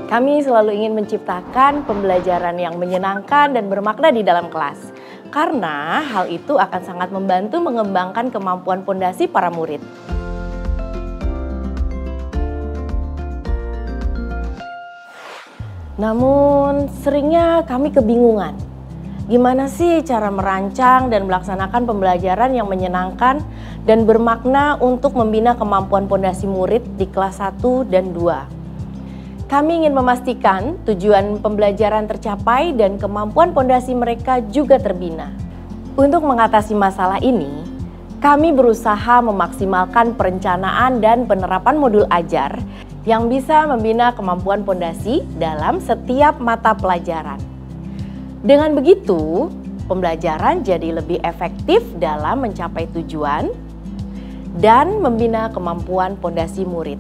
Kami selalu ingin menciptakan pembelajaran yang menyenangkan dan bermakna di dalam kelas. Karena hal itu akan sangat membantu mengembangkan kemampuan pondasi para murid. Namun seringnya kami kebingungan. Gimana sih cara merancang dan melaksanakan pembelajaran yang menyenangkan dan bermakna untuk membina kemampuan pondasi murid di kelas 1 dan 2? Kami ingin memastikan tujuan pembelajaran tercapai dan kemampuan pondasi mereka juga terbina. Untuk mengatasi masalah ini, kami berusaha memaksimalkan perencanaan dan penerapan modul ajar yang bisa membina kemampuan pondasi dalam setiap mata pelajaran. Dengan begitu, pembelajaran jadi lebih efektif dalam mencapai tujuan dan membina kemampuan pondasi murid.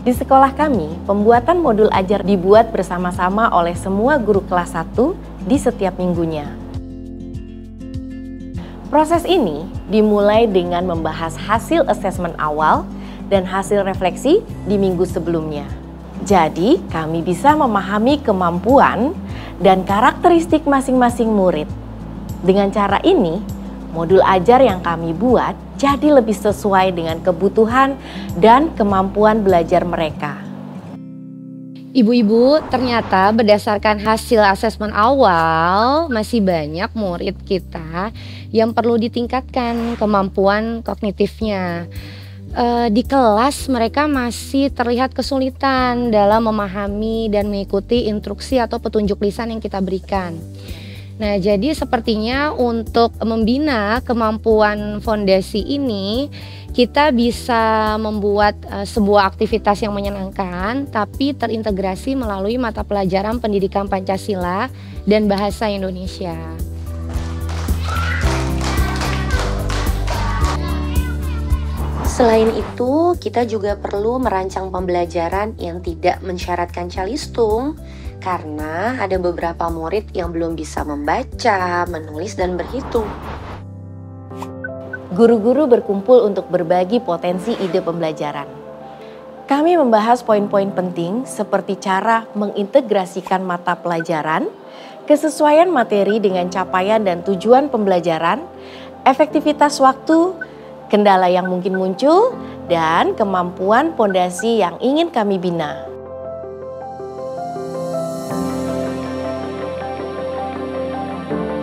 Di sekolah kami, pembuatan modul ajar dibuat bersama-sama oleh semua guru kelas 1 di setiap minggunya. Proses ini dimulai dengan membahas hasil asesmen awal dan hasil refleksi di minggu sebelumnya. Jadi, kami bisa memahami kemampuan dan karakteristik masing-masing murid. Dengan cara ini, modul ajar yang kami buat jadi lebih sesuai dengan kebutuhan dan kemampuan belajar mereka. Ibu-ibu, ternyata berdasarkan hasil asesmen awal, masih banyak murid kita yang perlu ditingkatkan kemampuan kognitifnya. Di kelas mereka masih terlihat kesulitan dalam memahami dan mengikuti instruksi atau petunjuk lisan yang kita berikan. Nah, jadi sepertinya untuk membina kemampuan fondasi ini, kita bisa membuat sebuah aktivitas yang menyenangkan, tapi terintegrasi melalui mata pelajaran pendidikan Pancasila dan bahasa Indonesia. Selain itu, kita juga perlu merancang pembelajaran yang tidak mensyaratkan calistung, karena ada beberapa murid yang belum bisa membaca, menulis, dan berhitung. Guru-guru berkumpul untuk berbagi potensi ide pembelajaran. Kami membahas poin-poin penting seperti cara mengintegrasikan mata pelajaran, kesesuaian materi dengan capaian dan tujuan pembelajaran, efektivitas waktu, kendala yang mungkin muncul, dan kemampuan pondasi yang ingin kami bina.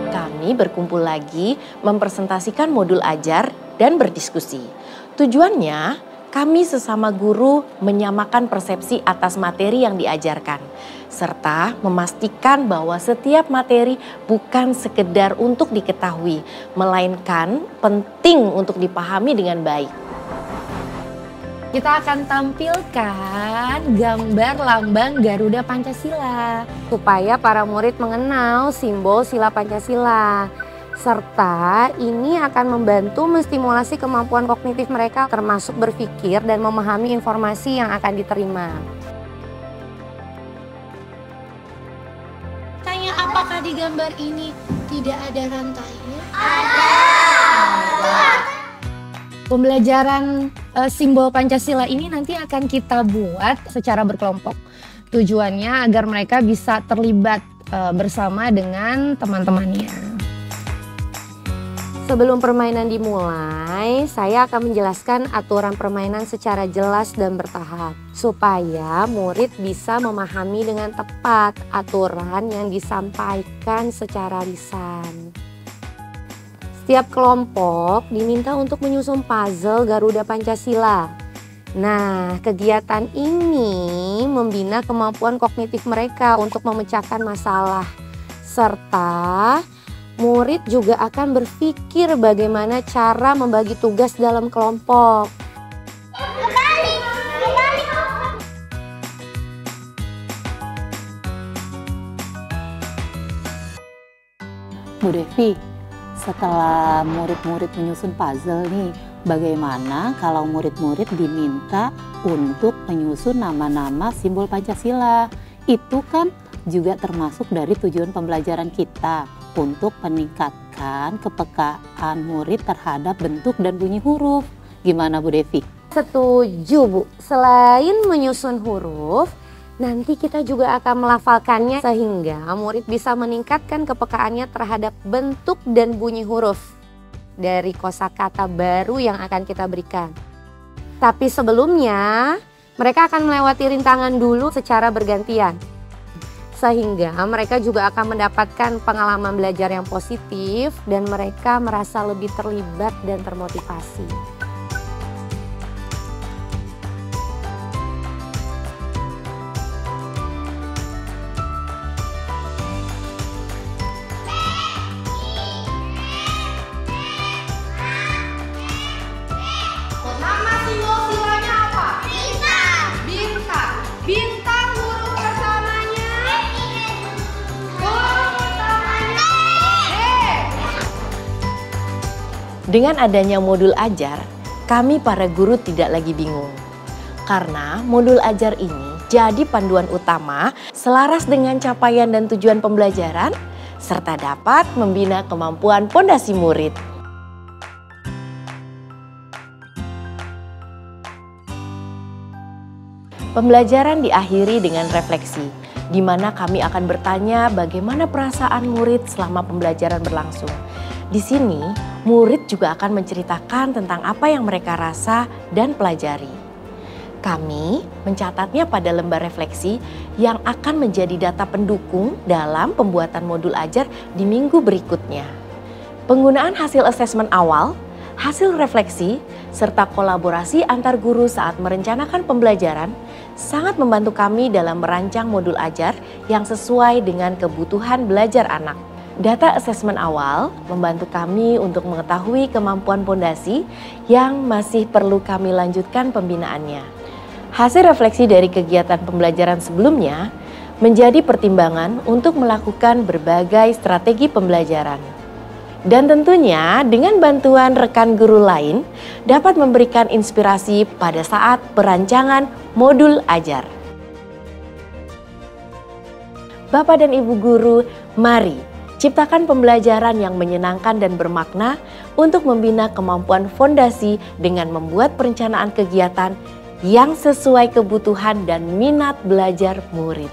Kami berkumpul lagi mempresentasikan modul ajar dan berdiskusi. Tujuannya, kami sesama guru menyamakan persepsi atas materi yang diajarkan, serta memastikan bahwa setiap materi bukan sekedar untuk diketahui, melainkan penting untuk dipahami dengan baik. Kita akan tampilkan gambar lambang Garuda Pancasila supaya para murid mengenal simbol sila Pancasila. Serta ini akan membantu menstimulasi kemampuan kognitif mereka termasuk berpikir dan memahami informasi yang akan diterima. Tanya, apakah di gambar ini tidak ada rantainya? Pembelajaran simbol Pancasila ini nanti akan kita buat secara berkelompok. Tujuannya agar mereka bisa terlibat bersama dengan teman-temannya. Sebelum permainan dimulai, saya akan menjelaskan aturan permainan secara jelas dan bertahap, supaya murid bisa memahami dengan tepat aturan yang disampaikan secara lisan. Setiap kelompok diminta untuk menyusun puzzle Garuda Pancasila. Nah, kegiatan ini membina kemampuan kognitif mereka untuk memecahkan masalah, serta murid juga akan berpikir bagaimana cara membagi tugas dalam kelompok. Bu Devi, setelah murid-murid menyusun puzzle nih, bagaimana kalau murid-murid diminta untuk menyusun nama-nama simbol Pancasila? Itu kan juga termasuk dari tujuan pembelajaran kita untuk meningkatkan kepekaan murid terhadap bentuk dan bunyi huruf. Gimana Bu Devi? Setuju Bu, selain menyusun huruf, Nanti kita juga akan melafalkannya sehingga murid bisa meningkatkan kepekaannya terhadap bentuk dan bunyi huruf dari kosakata baru yang akan kita berikan. Tapi sebelumnya mereka akan melewati rintangan dulu secara bergantian. Sehingga mereka juga akan mendapatkan pengalaman belajar yang positif dan mereka merasa lebih terlibat dan termotivasi. Nama simbol silanya apa? Bintang. Bintang. Bintang huruf pertamanya. Huruf pertamanya. Dengan adanya modul ajar, kami para guru tidak lagi bingung. Karena modul ajar ini jadi panduan utama selaras dengan capaian dan tujuan pembelajaran, serta dapat membina kemampuan pondasi murid. Pembelajaran diakhiri dengan refleksi, di mana kami akan bertanya bagaimana perasaan murid selama pembelajaran berlangsung. Di sini, murid juga akan menceritakan tentang apa yang mereka rasa dan pelajari. Kami mencatatnya pada lembar refleksi yang akan menjadi data pendukung dalam pembuatan modul ajar di minggu berikutnya. Penggunaan hasil asesmen awal, hasil refleksi, serta kolaborasi antar guru saat merencanakan pembelajaran sangat membantu kami dalam merancang modul ajar yang sesuai dengan kebutuhan belajar anak. Data asesmen awal membantu kami untuk mengetahui kemampuan pondasi yang masih perlu kami lanjutkan pembinaannya. Hasil refleksi dari kegiatan pembelajaran sebelumnya menjadi pertimbangan untuk melakukan berbagai strategi pembelajaran. Dan tentunya dengan bantuan rekan guru lain dapat memberikan inspirasi pada saat perancangan modul ajar. Bapak dan Ibu guru, mari ciptakan pembelajaran yang menyenangkan dan bermakna untuk membina kemampuan fondasi dengan membuat perencanaan kegiatan yang sesuai kebutuhan dan minat belajar murid.